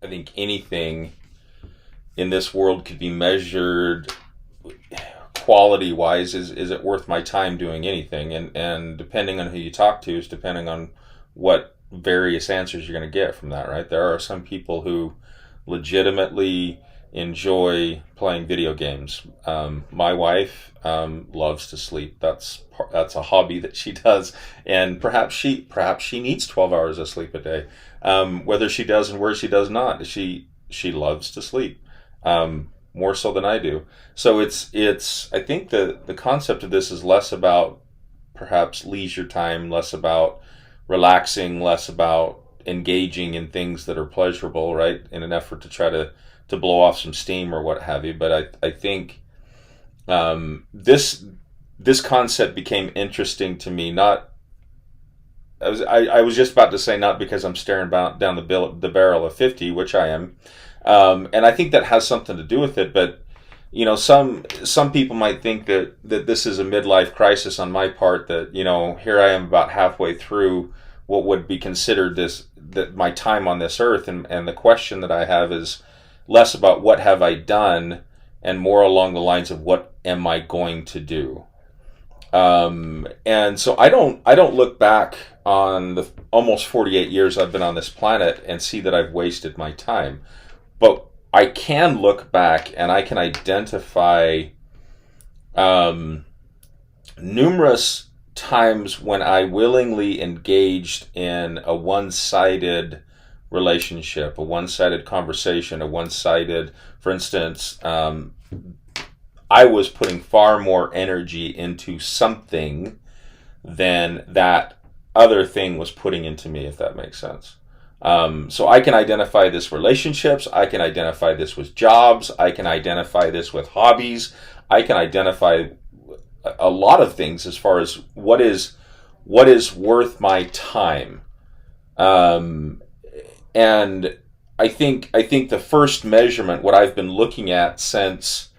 I think anything in this world could be measured quality wise. Is it worth my time doing anything? And depending on who you talk to is depending on what various answers you're going to get from that, right? There are some people who legitimately enjoy playing video games. My wife loves to sleep. That's a hobby that she does, and perhaps she needs 12 hours of sleep a day. Whether she does and where she does not, she loves to sleep, more so than I do. So it's I think the concept of this is less about perhaps leisure time, less about relaxing, less about engaging in things that are pleasurable, right? In an effort to try to blow off some steam or what have you. But I think this concept became interesting to me. Not I was just about to say not because I'm staring down the barrel of 50, which I am, and I think that has something to do with it. But some people might think that this is a midlife crisis on my part. That here I am about halfway through what would be considered that my time on this earth, and the question that I have is less about what have I done and more along the lines of what am I going to do. And so I don't look back on the almost 48 years I've been on this planet and see that I've wasted my time. But I can look back and I can identify numerous times when I willingly engaged in a one-sided relationship, a one-sided conversation, a one-sided, for instance, I was putting far more energy into something than that other thing was putting into me, if that makes sense. So I can identify this relationships. I can identify this with jobs. I can identify this with hobbies. I can identify a lot of things as far as what is worth my time. And I think the first measurement, what I've been looking at since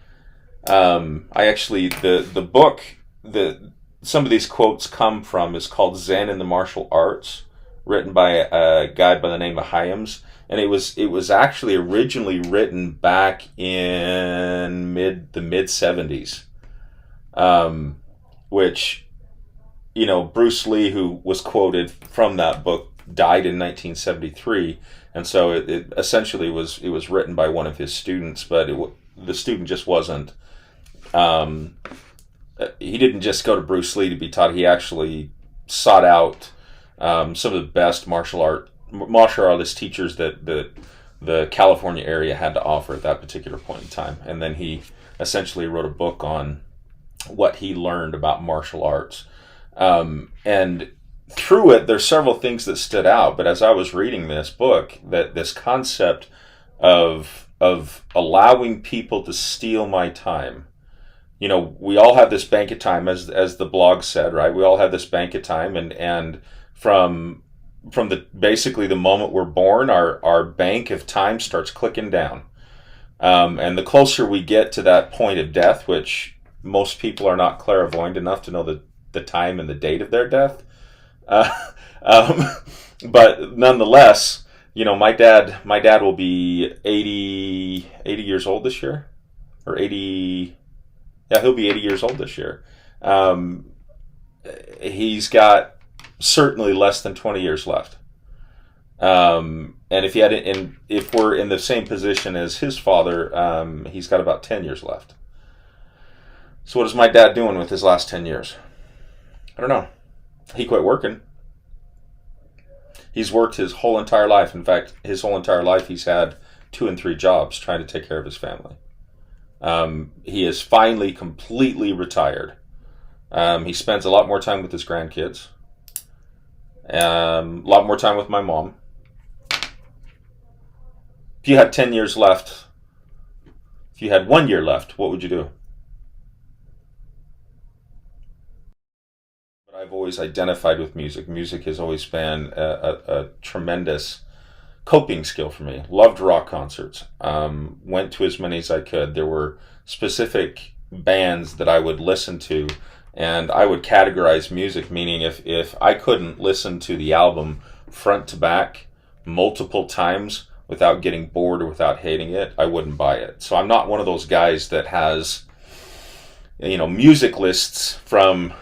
I actually the book that some of these quotes come from is called Zen in the Martial Arts, written by a guy by the name of Hyams, and it was actually originally written back in the mid 70s, which Bruce Lee, who was quoted from that book, died in 1973, and so it essentially was written by one of his students, but the student just wasn't. He didn't just go to Bruce Lee to be taught. He actually sought out some of the best martial artist teachers that the California area had to offer at that particular point in time. And then he essentially wrote a book on what he learned about martial arts. And through it, there's several things that stood out. But as I was reading this book, that this concept of allowing people to steal my time. We all have this bank of time, as the blog said, right? We all have this bank of time, and from basically the moment we're born, our bank of time starts clicking down. And the closer we get to that point of death, which most people are not clairvoyant enough to know the time and the date of their death. But nonetheless, my dad will be 80 years old this year, or 80. Yeah, he'll be 80 years old this year. He's got certainly less than 20 years left. And if we're in the same position as his father, he's got about 10 years left. So what is my dad doing with his last 10 years? I don't know. He quit working. He's worked his whole entire life. In fact, his whole entire life he's had 2 and 3 jobs trying to take care of his family. He is finally completely retired. He spends a lot more time with his grandkids. A lot more time with my mom. If you had 10 years left, if you had 1 year left, what would you do? But I've always identified with music. Music has always been a tremendous coping skill for me. Loved rock concerts. Went to as many as I could. There were specific bands that I would listen to, and I would categorize music, meaning if I couldn't listen to the album front to back multiple times, without getting bored or without hating it, I wouldn't buy it. So I'm not one of those guys that has, music lists from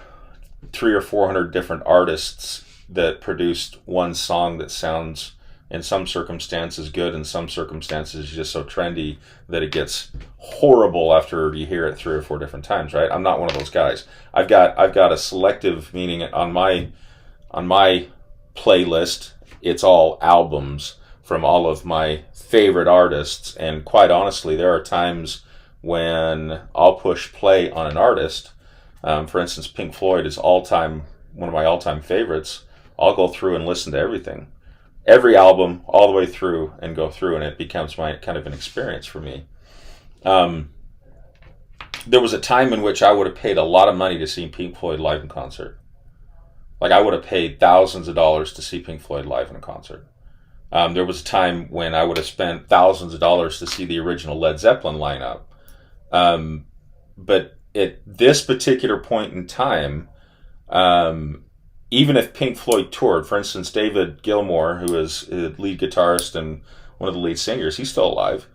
300 or 400 different artists that produced one song that sounds in some circumstances good, in some circumstances just so trendy that it gets horrible after you hear it 3 or 4 different times, right? I'm not one of those guys. I've got a selective meaning on my playlist. It's all albums from all of my favorite artists, and quite honestly, there are times when I'll push play on an artist. For instance, Pink Floyd is one of my all-time favorites. I'll go through and listen to every album all the way through and go through, and it becomes my kind of an experience for me. There was a time in which I would have paid a lot of money to see Pink Floyd live in concert. Like, I would have paid thousands of dollars to see Pink Floyd live in a concert. There was a time when I would have spent thousands of dollars to see the original Led Zeppelin lineup. But at this particular point in time, even if Pink Floyd toured, for instance, David Gilmour, who is the lead guitarist and one of the lead singers, he's still alive.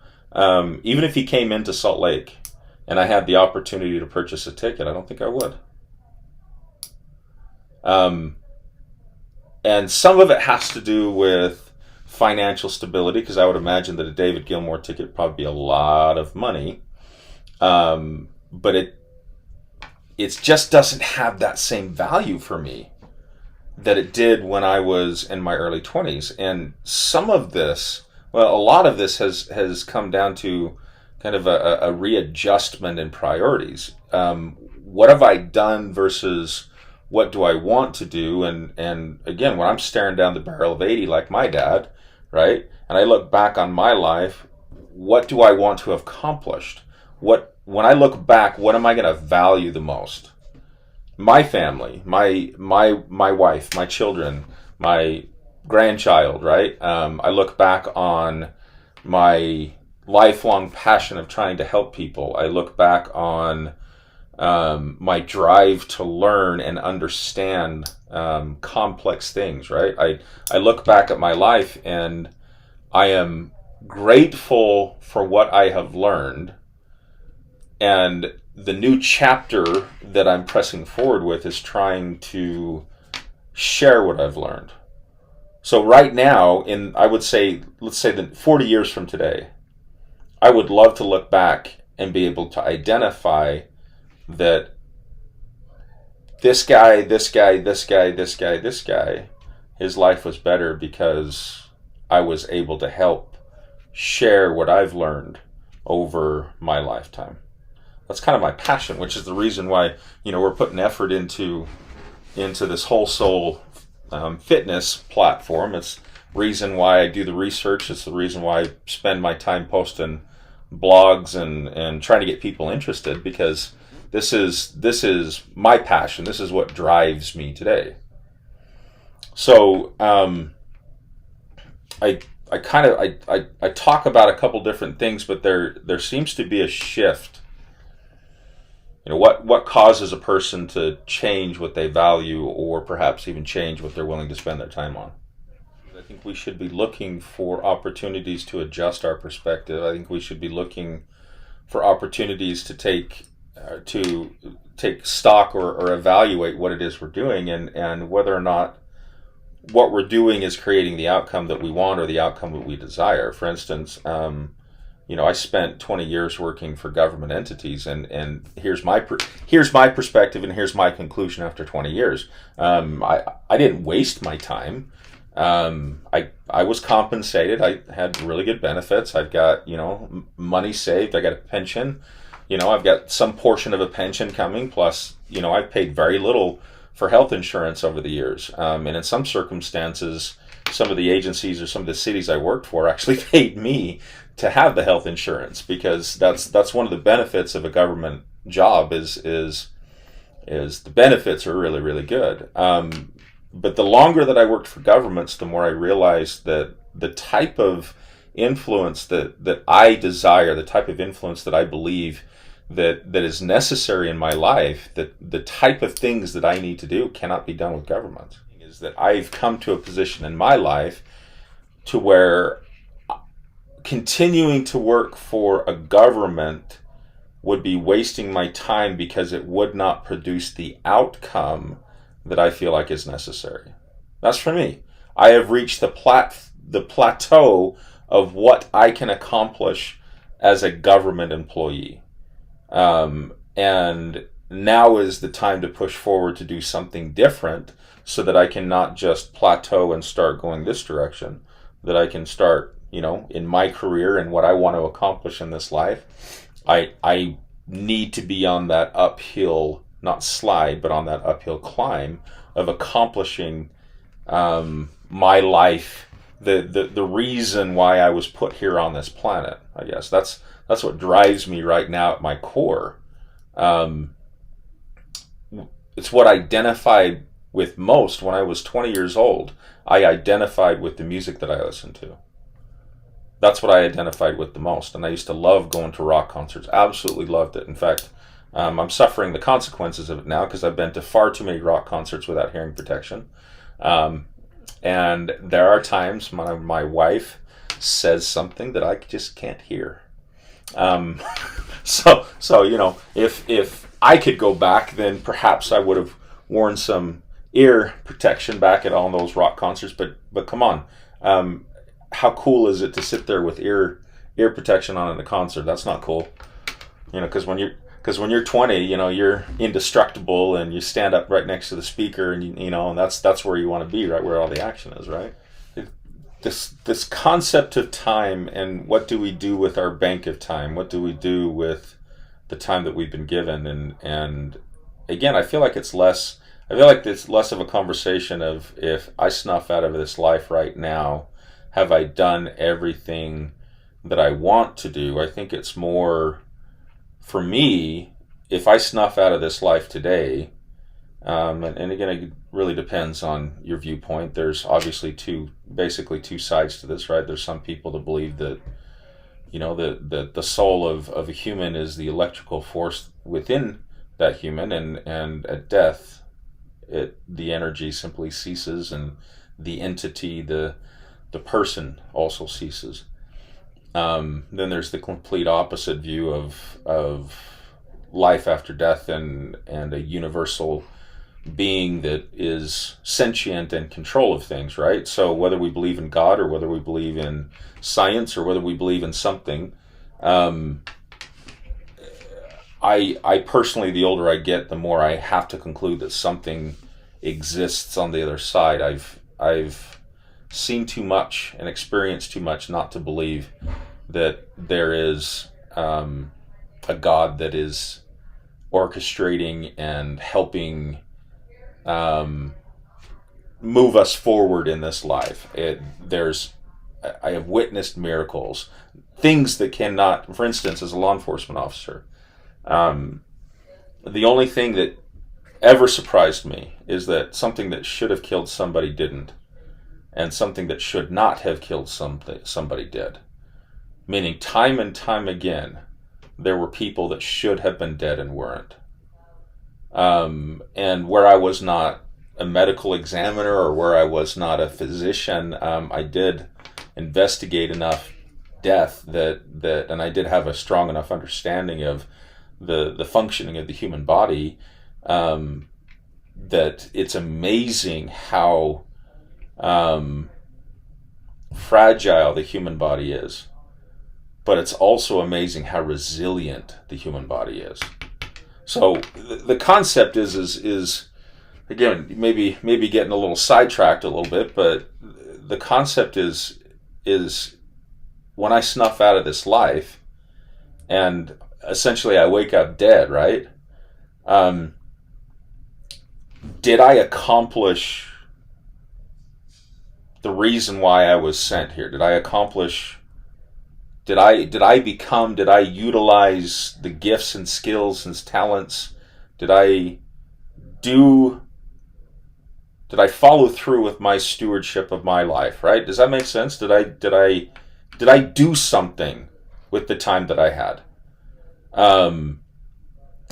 Even if he came into Salt Lake and I had the opportunity to purchase a ticket, I don't think I would. And some of it has to do with financial stability, because I would imagine that a David Gilmour ticket would probably be a lot of money. But it just doesn't have that same value for me that it did when I was in my early 20s. And some of this, well, a lot of this has come down to kind of a readjustment in priorities. What have I done versus what do I want to do? And again, when I'm staring down the barrel of 80 like my dad, right? And I look back on my life, what do I want to have accomplished? When I look back, what am I going to value the most? My family, my wife, my children, my grandchild, right? I look back on my lifelong passion of trying to help people. I look back on my drive to learn and understand complex things, right? I look back at my life and I am grateful for what I have learned, and the new chapter that I'm pressing forward with is trying to share what I've learned. So right now, let's say that 40 years from today, I would love to look back and be able to identify that this guy, his life was better because I was able to help share what I've learned over my lifetime. That's kind of my passion, which is the reason why, we're putting effort into this Whole Soul fitness platform. It's the reason why I do the research. It's the reason why I spend my time posting blogs and trying to get people interested, because this is my passion. This is what drives me today. So I talk about a couple different things, but there seems to be a shift. What causes a person to change what they value, or perhaps even change what they're willing to spend their time on? I think we should be looking for opportunities to adjust our perspective. I think we should be looking for opportunities to take stock or evaluate what it is we're doing, and whether or not what we're doing is creating the outcome that we want or the outcome that we desire. For instance, I spent 20 years working for government entities, and here's my perspective, and here's my conclusion after 20 years. I didn't waste my time. I was compensated. I had really good benefits. I've got, money saved. I got a pension. I've got some portion of a pension coming. Plus, I've paid very little for health insurance over the years. And in some circumstances, some of the agencies or some of the cities I worked for actually paid me to have the health insurance, because that's one of the benefits of a government job is the benefits are really, really good. But the longer that I worked for governments, the more I realized that the type of influence that I desire, the type of influence that I believe that is necessary in my life, that the type of things that I need to do cannot be done with government. Is that I've come to a position in my life to where continuing to work for a government would be wasting my time because it would not produce the outcome that I feel like is necessary. That's for me. I have reached the plateau of what I can accomplish as a government employee. And now is the time to push forward to do something different so that I can not just plateau and start going this direction, that I can start, in my career and what I want to accomplish in this life. I need to be on that uphill, not slide, but on that uphill climb of accomplishing my life, the reason why I was put here on this planet. I guess that's what drives me right now at my core. It's what I identified with most when I was 20 years old. I identified with the music that I listened to. That's what I identified with the most. And I used to love going to rock concerts. Absolutely loved it. In fact, I'm suffering the consequences of it now because I've been to far too many rock concerts without hearing protection. And there are times when my wife says something that I just can't hear. So if I could go back, then perhaps I would have worn some ear protection back at all those rock concerts. But come on. How cool is it to sit there with ear protection on in a concert? That's not cool, because when you're 20, you're indestructible and you stand up right next to the speaker, and and that's where you want to be, right where all the action is, right? This concept of time, and what do we do with our bank of time? What do we do with the time that we've been given? And again, I feel like it's less of a conversation of, if I snuff out of this life right now, have I done everything that I want to do? I think it's more, for me, if I snuff out of this life today, and again, it really depends on your viewpoint. There's obviously basically two sides to this, right? There's some people that believe that, the soul of a human is the electrical force within that human, and at death, the energy simply ceases, and the entity, the person also ceases. Then there's the complete opposite view of life after death, and a universal being that is sentient and control of things, right? So whether we believe in God, or whether we believe in science, or whether we believe in something, I personally, the older I get, the more I have to conclude that something exists on the other side. I've seen too much and experienced too much not to believe that there is a God that is orchestrating and helping move us forward in this life. I have witnessed miracles, things that cannot, for instance, as a law enforcement officer, the only thing that ever surprised me is that something that should have killed somebody didn't, and something that should not have killed somebody did. Meaning, time and time again, there were people that should have been dead and weren't. And where I was not a medical examiner, or where I was not a physician, I did investigate enough death and I did have a strong enough understanding of the functioning of the human body, that it's amazing how fragile the human body is, but it's also amazing how resilient the human body is. So the concept is again, maybe getting a little sidetracked a little bit, but the concept is when I snuff out of this life and essentially I wake up dead, right? Did I accomplish the reason why I was sent here? Did I utilize the gifts and skills and talents? Did I follow through with my stewardship of my life, right? Does that make sense? Did I do something with the time that I had?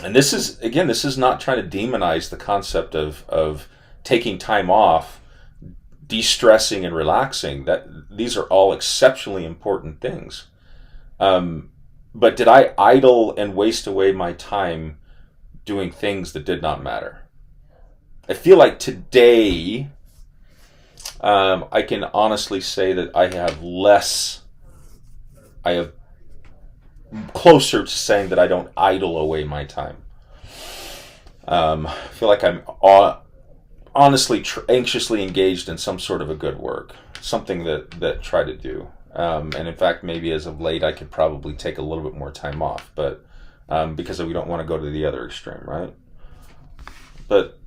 And this is not trying to demonize the concept of taking time off, de-stressing and relaxing, that these are all exceptionally important things. But did I idle and waste away my time doing things that did not matter? I feel like today, I can honestly say that I have closer to saying that I don't idle away my time. I feel like I'm honestly anxiously engaged in some sort of a good work, something that try to do. And in fact, maybe as of late, I could probably take a little bit more time off, but because we don't want to go to the other extreme, right? But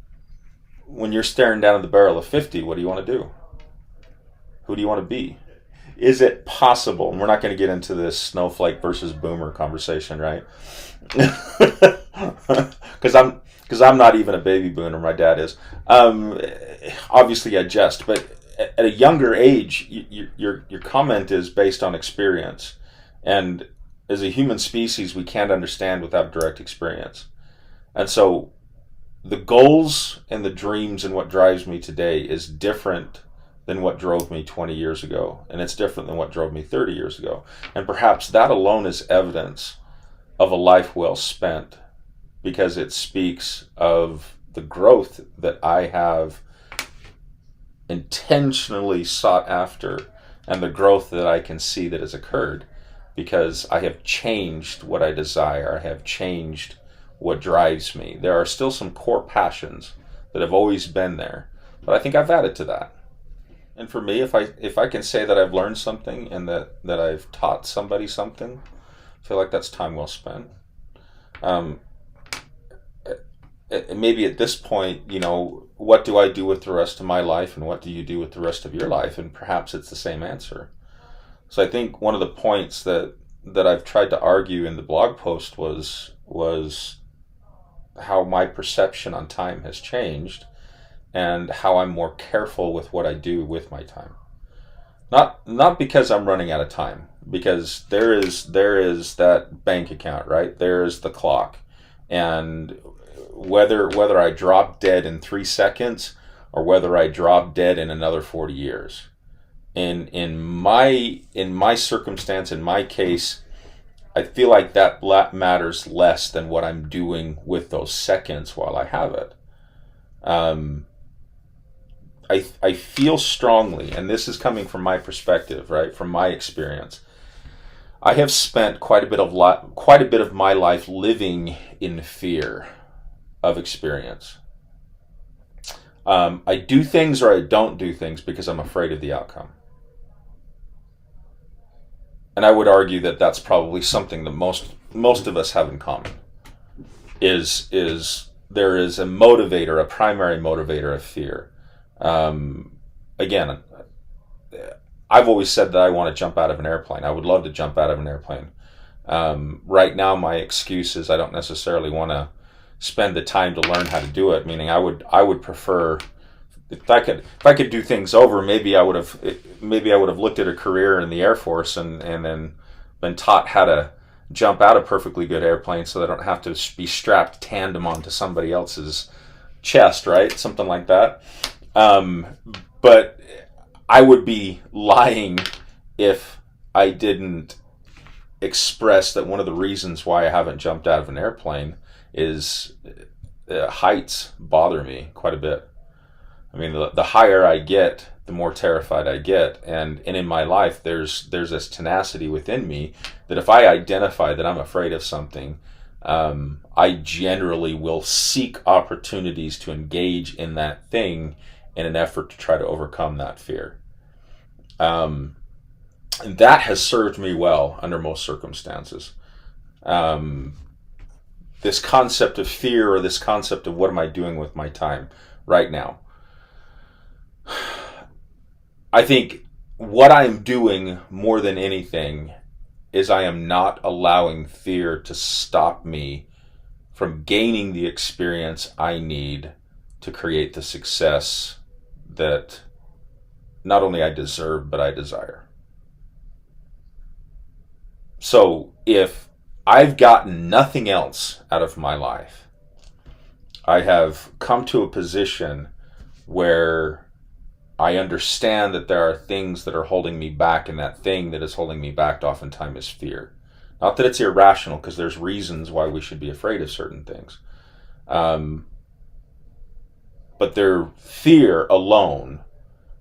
when you're staring down at the barrel of 50, what do you want to do? Who do you want to be? Is it possible? And we're not going to get into this snowflake versus boomer conversation, right? Because I'm not even a baby boomer. My dad is. Obviously, I jest, but at a younger age, your comment is based on experience, and as a human species, we can't understand without direct experience. And so, the goals and the dreams and what drives me today is different than what drove me 20 years ago, and it's different than what drove me 30 years ago. And perhaps that alone is evidence of a life well spent, because it speaks of the growth that I have intentionally sought after, and the growth that I can see that has occurred because I have changed what I desire. I have changed what drives me. There are still some core passions that have always been there, but I think I've added to that. And for me, if I can say that I've learned something and that I've taught somebody something, I feel like that's time well spent. Maybe at this point, what do I do with the rest of my life, and what do you do with the rest of your life? And perhaps it's the same answer. So I think one of the points that I've tried to argue in the blog post was how my perception on time has changed, and how I'm more careful with what I do with my time. Not because I'm running out of time, because there is that bank account, right? There is the clock, and whether I drop dead in 3 seconds or whether I drop dead in another 40 years, in my circumstance, in my case, I feel like that matters less than what I'm doing with those seconds while I have it. I feel strongly, and this is coming from my perspective, right, from my experience. I have spent quite a bit of my life living in fear of experience. I do things or I don't do things because I'm afraid of the outcome. And I would argue that that's probably something that most of us have in common. Is there is a motivator, a primary motivator of fear. Again, I've always said that I want to jump out of an airplane. I would love to jump out of an airplane. Right now, my excuse is I don't necessarily want to spend the time to learn how to do it. Meaning, I would prefer, if I could do things over, maybe I would have looked at a career in the Air Force and then been taught how to jump out of perfectly good airplanes so that I don't have to be strapped tandem onto somebody else's chest, right? Something like that. But I would be lying if I didn't express that one of the reasons why I haven't jumped out of an airplane is heights bother me quite a bit. I mean, the higher I get, the more terrified I get. And in my life, there's this tenacity within me that if I identify that I'm afraid of something, I generally will seek opportunities to engage in that thing in an effort to try to overcome that fear. And that has served me well under most circumstances. This concept of fear, or this concept of what am I doing with my time right now? I think what I'm doing more than anything is I am not allowing fear to stop me from gaining the experience I need to create the success that not only I deserve, but I desire. So if I've gotten nothing else out of my life, I have come to a position where I understand that there are things that are holding me back, and that thing that is holding me back oftentimes is fear. Not that it's irrational, because there's reasons why we should be afraid of certain things. Um, but their fear alone,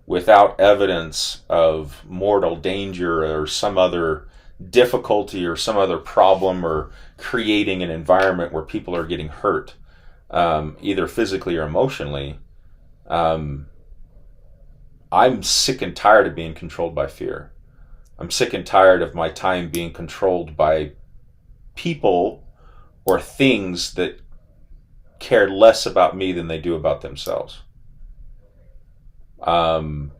without evidence of mortal danger or some other difficulty or some other problem, or creating an environment where people are getting hurt, either physically or emotionally, um, I'm sick and tired of being controlled by fear. I'm sick and tired of my time being controlled by people or things that care less about me than they do about themselves. Um,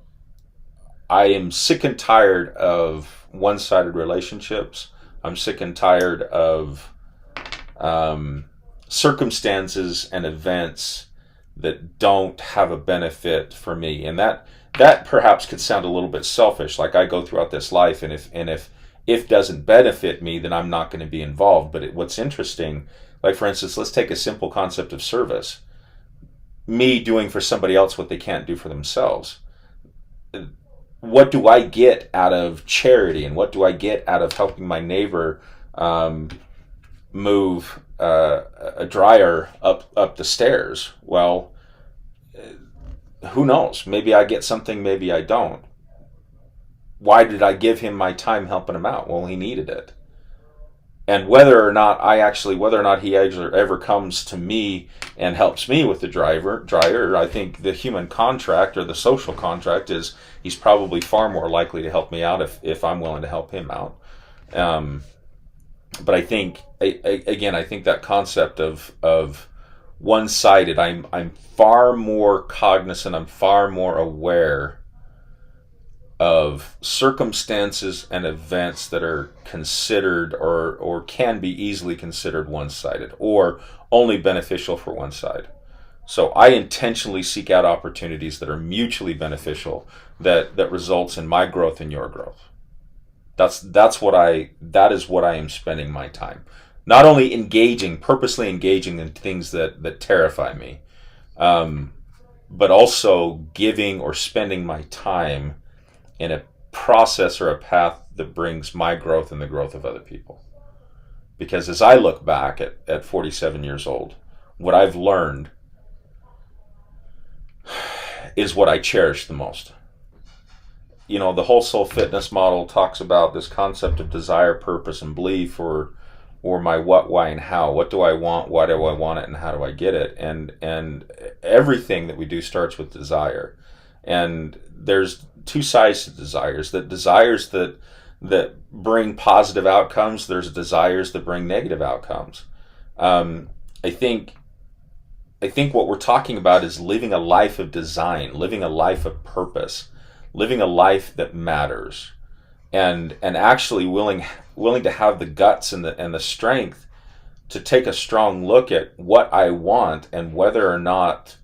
I am sick and tired of one-sided relationships. I'm sick and tired of um, circumstances and events that don't have a benefit for me, and that perhaps could sound a little bit selfish. Like, I go throughout this life, and if doesn't benefit me, then I'm not going to be involved. But what's interesting, like for instance, let's take a simple concept of service. Me doing for somebody else what they can't do for themselves. What do I get out of charity, and what do I get out of helping my neighbor move a dryer up the stairs? Well, who knows? Maybe I get something, maybe I don't. Why did I give him my time helping him out? Well, he needed it. And whether or not he ever comes to me and helps me with the dryer, I think the human contract, or the social contract, is he's probably far more likely to help me out if I'm willing to help him out. But I think, again, I think that concept of one-sided, I'm far more cognizant, I'm far more aware of circumstances and events that are considered, or can be easily considered one-sided, or only beneficial for one side. So I intentionally seek out opportunities that are mutually beneficial, that results in my growth and your growth. That is what I am spending my time. Not only purposely engaging in things that terrify me, but also giving or spending my time in a process or a path that brings my growth and the growth of other people. Because as I look back at 47 years old, what I've learned is what I cherish the most. The whole soul fitness model talks about this concept of desire, purpose, and belief, or my what, why, and how. What do I want? Why do I want it? And how do I get it? And everything that we do starts with desire. And there's two sides to desires. Desires that bring positive outcomes. There's desires that bring negative outcomes. I think what we're talking about is living a life of design, living a life of purpose, living a life that matters, and actually willing to have the guts and the strength to take a strong look at what I want and whether or not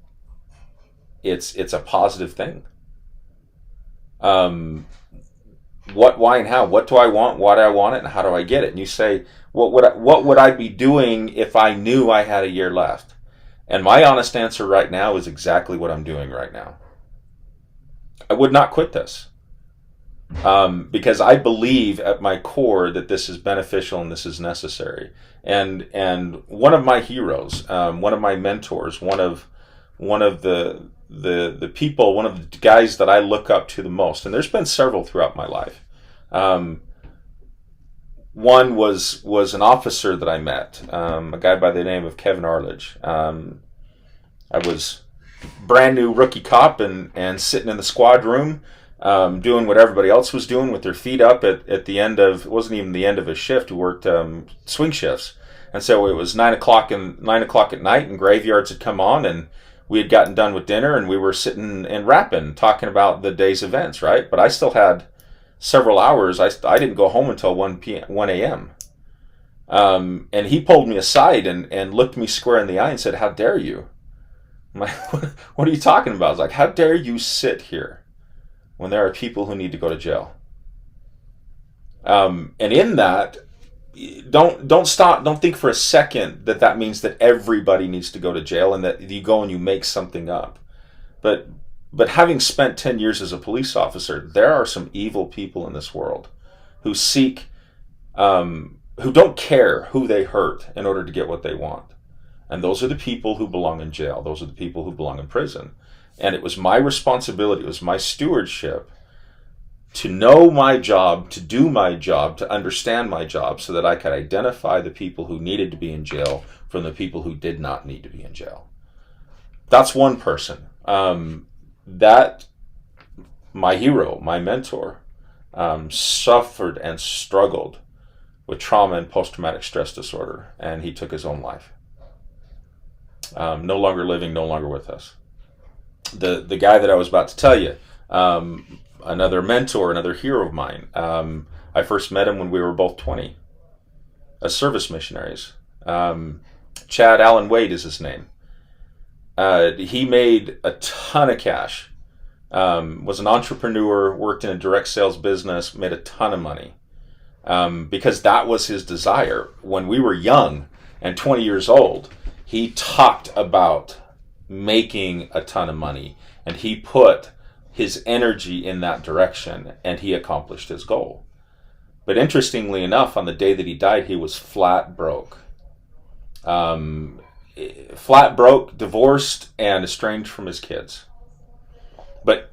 it's a positive thing. What, why, and how. What do I want? Why do I want it? And how do I get it? And you say, what would I be doing if I knew I had a year left? And my honest answer right now is exactly what I'm doing right now. I would not quit this, because I believe at my core that this is beneficial and this is necessary. And one of my heroes, one of my mentors, one of the people, one of the guys that I look up to the most, and there's been several throughout my life. One was an officer that I met, a guy by the name of Kevin Arledge. I was brand new rookie cop and sitting in the squad room, doing what everybody else was doing with their feet up at the end of, it wasn't even the end of a shift. We worked swing shifts. And so it was 9 o'clock at night, and graveyards had come on, and we had gotten done with dinner, and we were sitting and rapping, talking about the day's events, right? But I still had several hours. I didn't go home until 1 a.m. And he pulled me aside and looked me square in the eye and said, "How dare you?" I'm like, what are you talking about? I was like, "How dare you sit here when there are people who need to go to jail?" And in that, don't stop. Don't think for a second that means that everybody needs to go to jail and that you go and you make something up. But But having spent 10 years as a police officer, there are some evil people in this world who seek, who don't care who they hurt in order to get what they want. And those are the people who belong in jail. Those are the people who belong in prison. And it was my responsibility, it was my stewardship to know my job, to do my job, to understand my job so that I could identify the people who needed to be in jail from the people who did not need to be in jail. That's one person. That my hero, my mentor, suffered and struggled with trauma and post-traumatic stress disorder, and he took his own life. No longer living, no longer with us. The guy that I was about to tell you, another mentor, another hero of mine, I first met him when we were both 20 as service missionaries. Chad Allen Wade is his name. He made a ton of cash, was an entrepreneur, worked in a direct sales business, made a ton of money, because that was his desire. When we were young and 20 years old, he talked about making a ton of money, and he put his energy in that direction, and he accomplished his goal. But interestingly enough, on the day that he died, he was flat broke. Flat broke, divorced, and estranged from his kids. But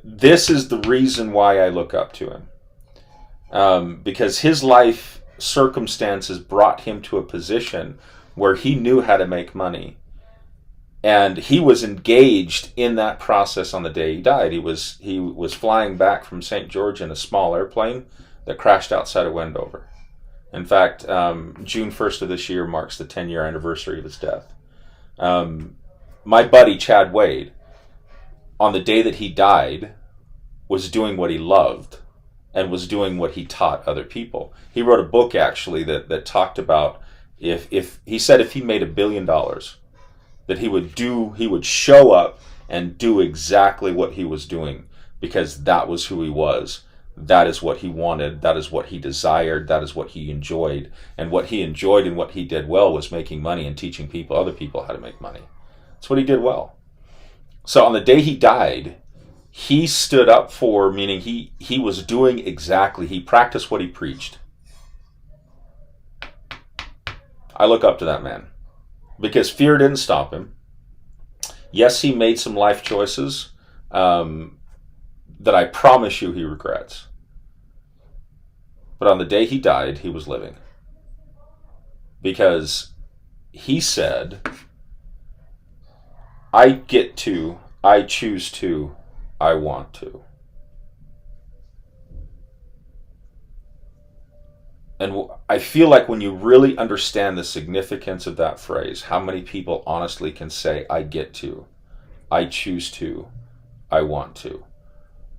this is the reason why I look up to him. Because his life circumstances brought him to a position where he knew how to make money. And he was engaged in that process on the day he died. He was flying back from St. George in a small airplane that crashed outside of Wendover. In fact, June 1st of this year marks the 10-year anniversary of his death. My buddy, Chad Wade, on the day that he died, was doing what he loved and was doing what he taught other people. He wrote a book, actually, that talked about if he said if he made $1 billion, that he would show up and do exactly what he was doing, because that was who he was. That is what he wanted. That is what he desired. That is what he enjoyed. And what he enjoyed and what he did well was making money and teaching other people how to make money. That's what he did well. So on the day he died, he stood up for, meaning he was doing exactly, he practiced what he preached. I look up to that man because fear didn't stop him. Yes, he made some life choices that I promise you he regrets. But on the day he died, he was living. Because he said, I get to, I choose to, I want to. And I feel like when you really understand the significance of that phrase, how many people honestly can say, I get to, I choose to, I want to.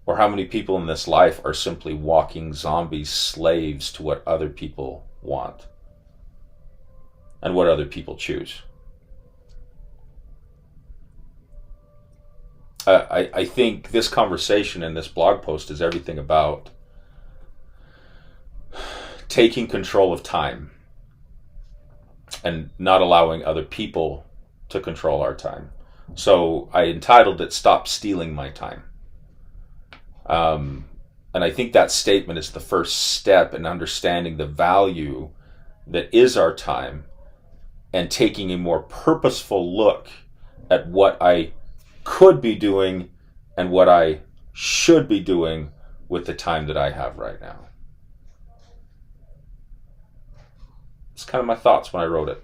Or how many people in this life are simply walking zombies, slaves to what other people want and what other people choose. I think this conversation and this blog post is everything about taking control of time and not allowing other people to control our time. So I entitled it, Stop Stealing My Time. And I think that statement is the first step in understanding the value that is our time and taking a more purposeful look at what I could be doing and what I should be doing with the time that I have right now. It's kind of my thoughts when I wrote it.